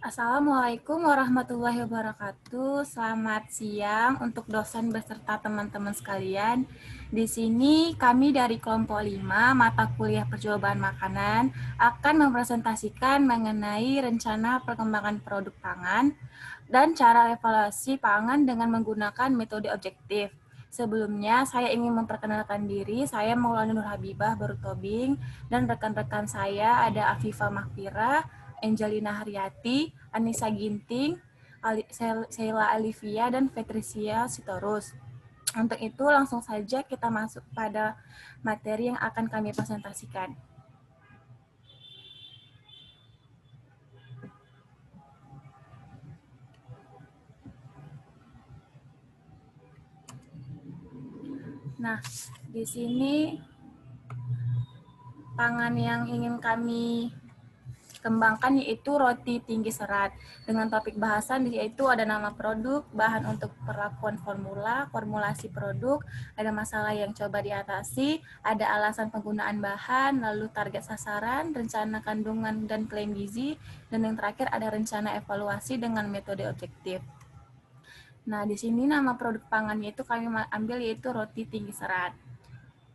Assalamualaikum warahmatullahi wabarakatuh. Selamat siang untuk dosen beserta teman-teman sekalian. Di sini kami dari kelompok 5 mata kuliah percobaan makanan akan mempresentasikan mengenai rencana perkembangan produk pangan dan cara evaluasi pangan dengan menggunakan metode objektif. Sebelumnya, saya ingin memperkenalkan diri. Saya Maulana Nur Habibah Barutobing dan rekan-rekan saya ada Afifah Mahfira, Angelina Haryati, Anissa Ginting, Sheila Alivia, dan Patricia Sitorus. Untuk itu, langsung saja kita masuk pada materi yang akan kami presentasikan. Nah, di sini pangan yang ingin kami kembangkan yaitu roti tinggi serat. Dengan topik bahasan yaitu ada nama produk, bahan untuk perlakuan formula, formulasi produk, ada masalah yang coba diatasi, ada alasan penggunaan bahan, lalu target sasaran, rencana kandungan dan klaim gizi, dan yang terakhir ada rencana evaluasi dengan metode objektif. Nah, di sini nama produk pangannya itu kami ambil yaitu roti tinggi serat.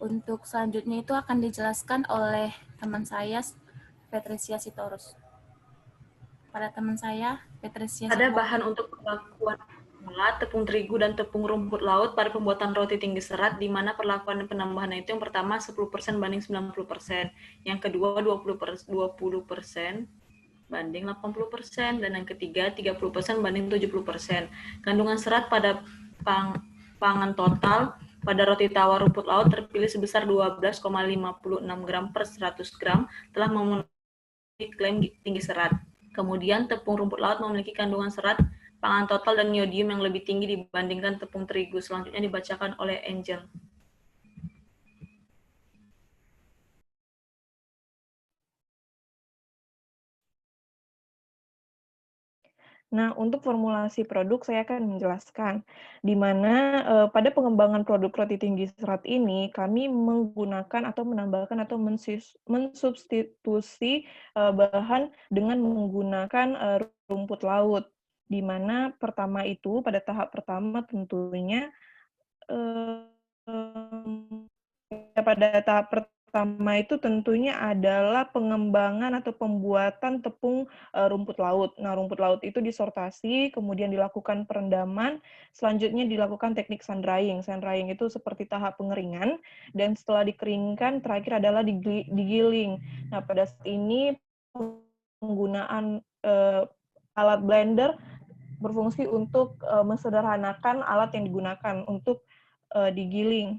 Untuk selanjutnya itu akan dijelaskan oleh teman saya, Patricia Sitorus. Pada teman saya, Patricia Ada Sitorus. bahan untuk perlakuan gula, tepung terigu, dan tepung rumput laut pada pembuatan roti tinggi serat, di mana perlakuan dan penambahannya itu yang pertama 10% banding 90%, yang kedua 20% banding 80%, dan yang ketiga 30% banding 70%. Kandungan serat pada pangan total pada roti tawar rumput laut terpilih sebesar 12,56 gram per 100 gram telah memenuhi klaim tinggi serat. Kemudian tepung rumput laut memiliki kandungan serat pangan total dan iodium yang lebih tinggi dibandingkan tepung terigu. Selanjutnya dibacakan oleh Angel. Nah, untuk formulasi produk saya akan menjelaskan, di mana pada pengembangan produk roti tinggi serat ini, kami menggunakan atau menambahkan atau mensubstitusi bahan dengan menggunakan rumput laut, di mana pertama itu, pada tahap pertama tentunya, pada tahap pertama itu tentunya adalah pengembangan atau pembuatan tepung rumput laut. Nah, rumput laut itu disortasi, kemudian dilakukan perendaman, selanjutnya dilakukan teknik sun drying. Sun drying itu seperti tahap pengeringan, dan setelah dikeringkan, terakhir adalah digiling. Nah, pada saat ini penggunaan alat blender berfungsi untuk mensederhanakan alat yang digunakan untuk digiling.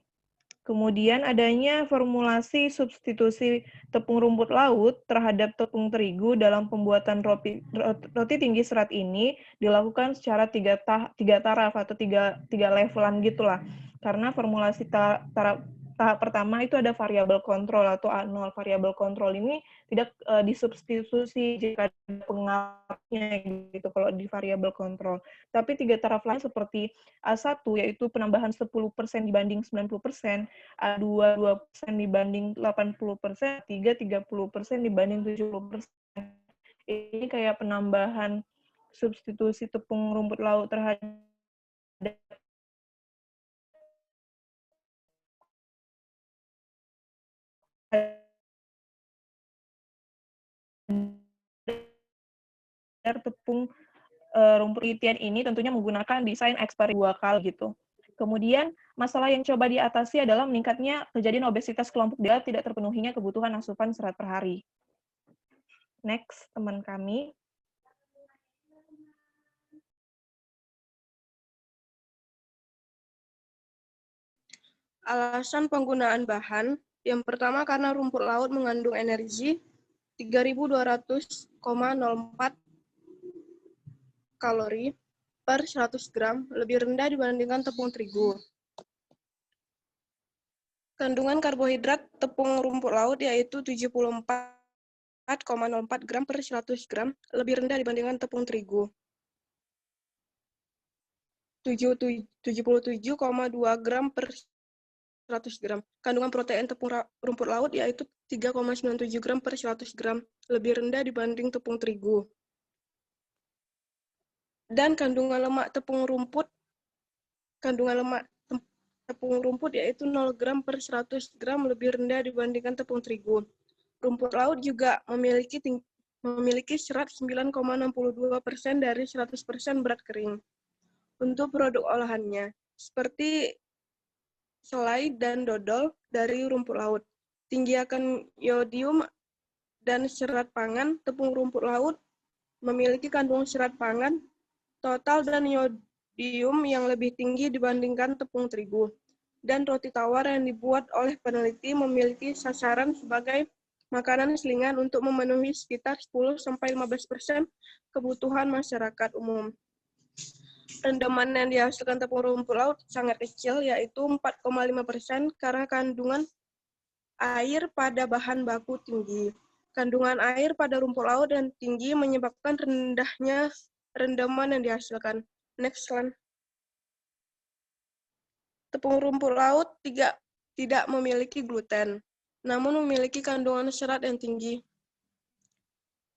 Kemudian adanya formulasi substitusi tepung rumput laut terhadap tepung terigu dalam pembuatan roti tinggi serat ini dilakukan secara tiga taraf atau tiga levelan gitulah. Karena formulasi tahap pertama itu ada variabel kontrol atau A0. Variabel kontrol ini tidak disubstitusi jika ada pengaruhnya gitu kalau di variabel kontrol. Tapi tiga taraf lain seperti A1 yaitu penambahan 10% dibanding 90%, A2 2% dibanding 80%, A3 30% dibanding 70%. Ini kayak penambahan substitusi tepung rumput laut terhadap tepung rumput penelitian ini tentunya menggunakan desain eksperimen 2 kali gitu. Kemudian, masalah yang coba diatasi adalah meningkatnya kejadian obesitas kelompok dia tidak terpenuhinya kebutuhan asupan serat per hari. Next, teman kami. Alasan penggunaan bahan, yang pertama karena rumput laut mengandung energi 3.200,04 kalori per 100 gram, lebih rendah dibandingkan tepung terigu. Kandungan karbohidrat tepung rumput laut yaitu 74,04 gram per 100 gram, lebih rendah dibandingkan tepung terigu. 77,2 gram per 100 gram. Kandungan protein tepung rumput laut yaitu 3,97 gram per 100 gram, lebih rendah dibanding tepung terigu. Dan kandungan lemak tepung rumput yaitu 0 gram per 100 gram lebih rendah dibandingkan tepung terigu. Rumput laut juga memiliki serat 9,62% dari 100% berat kering. Untuk produk olahannya, seperti selai dan dodol dari rumput laut. Tinggi akan yodium dan serat pangan, tepung rumput laut memiliki kandungan serat pangan total dan yodium yang lebih tinggi dibandingkan tepung terigu. Dan roti tawar yang dibuat oleh peneliti memiliki sasaran sebagai makanan selingan untuk memenuhi sekitar 10-15% kebutuhan masyarakat umum. Rendaman yang dihasilkan tepung rumput laut sangat kecil, yaitu 4,5% karena kandungan air pada bahan baku tinggi. Kandungan air pada rumput laut yang tinggi menyebabkan rendahnya rendaman yang dihasilkan. Next slide. Tepung rumput laut tidak memiliki gluten, namun memiliki kandungan serat yang tinggi.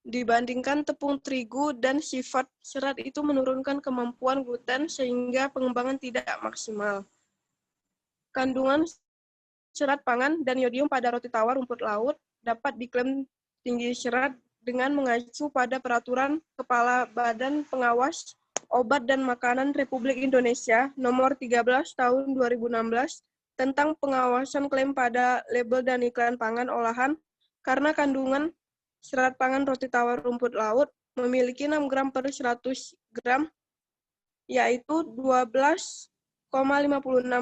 Dibandingkan tepung terigu dan sifat serat itu menurunkan kemampuan gluten sehingga pengembangan tidak maksimal. Kandungan serat pangan dan yodium pada roti tawar rumput laut dapat diklaim tinggi serat dengan mengacu pada peraturan Kepala Badan Pengawas Obat dan Makanan Republik Indonesia nomor 13 tahun 2016 tentang pengawasan klaim pada label dan iklan pangan olahan karena kandungan serat pangan roti tawar rumput laut memiliki 6 gram per 100 gram, yaitu 12,56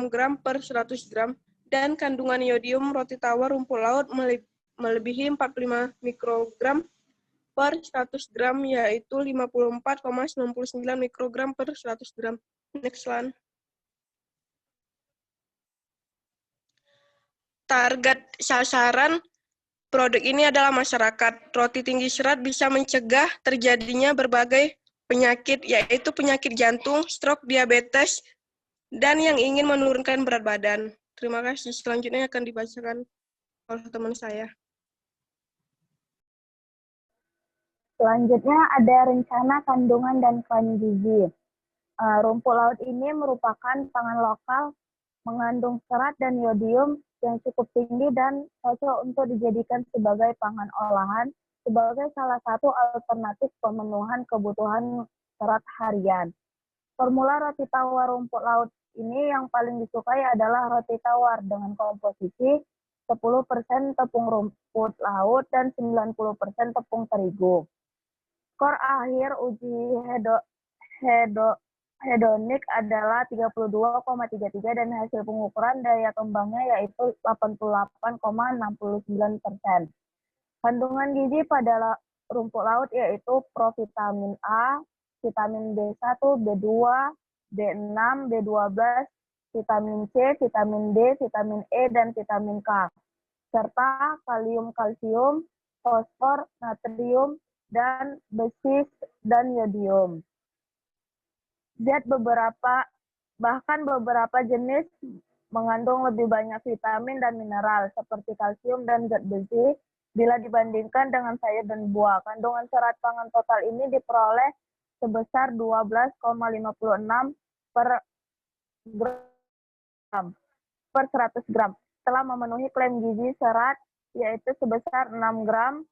gram per 100 gram, dan kandungan yodium roti tawar rumput laut melebihi 45 mikrogram per 100 gram, yaitu 54,99 mikrogram per 100 gram. Next slide. Target sasaran produk ini adalah masyarakat. Roti tinggi serat bisa mencegah terjadinya berbagai penyakit, yaitu penyakit jantung, stroke, diabetes, dan yang ingin menurunkan berat badan. Terima kasih. Selanjutnya akan dibacakan oleh teman saya. Selanjutnya ada rencana kandungan dan klaim gizi. Rumput laut ini merupakan pangan lokal, mengandung serat dan yodium yang cukup tinggi dan cocok untuk dijadikan sebagai pangan olahan sebagai salah satu alternatif pemenuhan kebutuhan serat harian. Formula roti tawar rumput laut ini yang paling disukai adalah roti tawar dengan komposisi 10% tepung rumput laut dan 90% tepung terigu. Skor akhir uji hedonik adalah 32,33 dan hasil pengukuran daya kembangnya yaitu 88,69%. Kandungan gizi pada rumput laut yaitu provitamin A, vitamin B1, B2, B6, B12, vitamin C, vitamin D, vitamin E, dan vitamin K, serta kalium, kalsium, fosfor, natrium, dan besi dan yodium. Bahkan beberapa jenis mengandung lebih banyak vitamin dan mineral seperti kalsium dan zat besi bila dibandingkan dengan sayur dan buah. Kandungan serat pangan total ini diperoleh sebesar 12,56 per 100 gram. Telah memenuhi klaim gizi serat yaitu sebesar 6 gram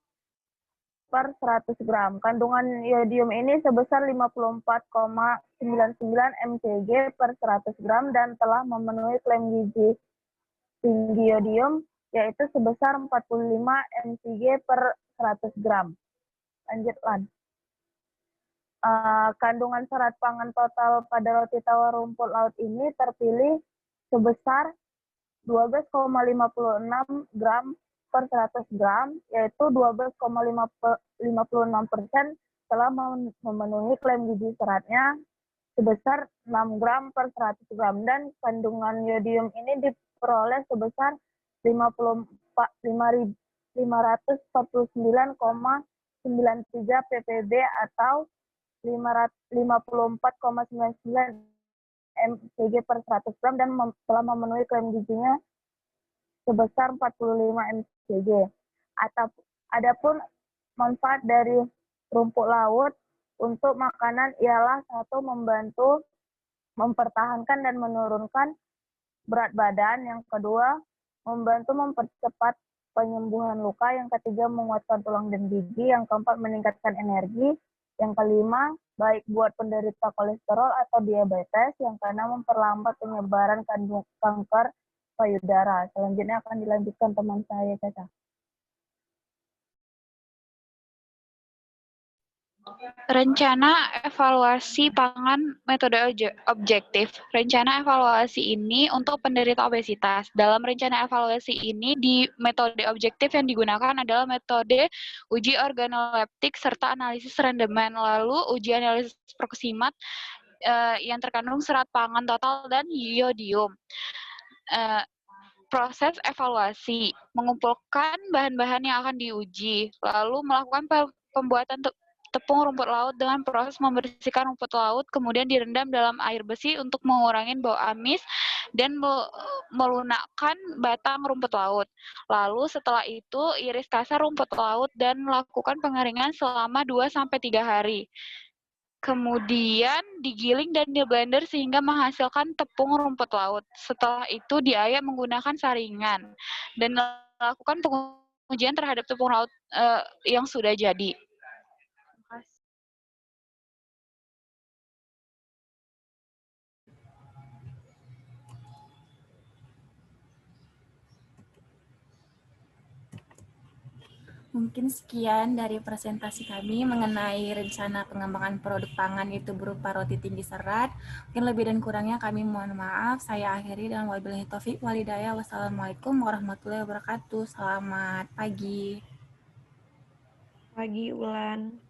per 100 gram. Kandungan yodium ini sebesar 54,99 mcg per 100 gram dan telah memenuhi klaim gizi tinggi yodium yaitu sebesar 45 mcg per 100 gram. Lanjutlah. Kandungan serat pangan total pada roti tawar rumput laut ini terpilih sebesar 12,56 gram per 100 gram, yaitu 12,56% telah memenuhi klaim gizi seratnya sebesar 6 gram per 100 gram, dan kandungan yodium ini diperoleh sebesar 549,93 ppb atau 54,99 mcg per 100 gram dan telah memenuhi klaim gizinya sebesar 45 mcg. Adapun manfaat dari rumput laut untuk makanan ialah satu, membantu mempertahankan dan menurunkan berat badan. Yang kedua, membantu mempercepat penyembuhan luka. Yang ketiga, menguatkan tulang dan gigi. Yang keempat, meningkatkan energi. Yang kelima, baik buat penderita kolesterol atau diabetes. Yang keenam, memperlambat penyebaran kanker payudara. Selanjutnya akan dilanjutkan teman saya, Caca. Rencana evaluasi pangan metode objektif. Rencana evaluasi ini untuk penderita obesitas. Dalam rencana evaluasi ini, di metode objektif yang digunakan adalah metode uji organoleptik serta analisis rendemen, lalu uji analisis proksimat yang terkandung serat pangan total dan iodium. Proses evaluasi, mengumpulkan bahan-bahan yang akan diuji, lalu melakukan pembuatan tepung rumput laut dengan proses membersihkan rumput laut, kemudian direndam dalam air bersih untuk mengurangi bau amis dan melunakkan batang rumput laut. Lalu setelah itu iris kasar rumput laut dan lakukan pengeringan selama 2-3 hari. Kemudian digiling dan di-blender sehingga menghasilkan tepung rumput laut. Setelah itu diayak menggunakan saringan dan melakukan pengujian terhadap tepung laut yang sudah jadi. Mungkin sekian dari presentasi kami mengenai rencana pengembangan produk pangan itu berupa roti tinggi serat. Mungkin lebih dan kurangnya kami mohon maaf. Saya akhiri dengan wabillahi taufik walhidayah. Wassalamualaikum warahmatullahi wabarakatuh. Selamat pagi. Pagi, Ulan.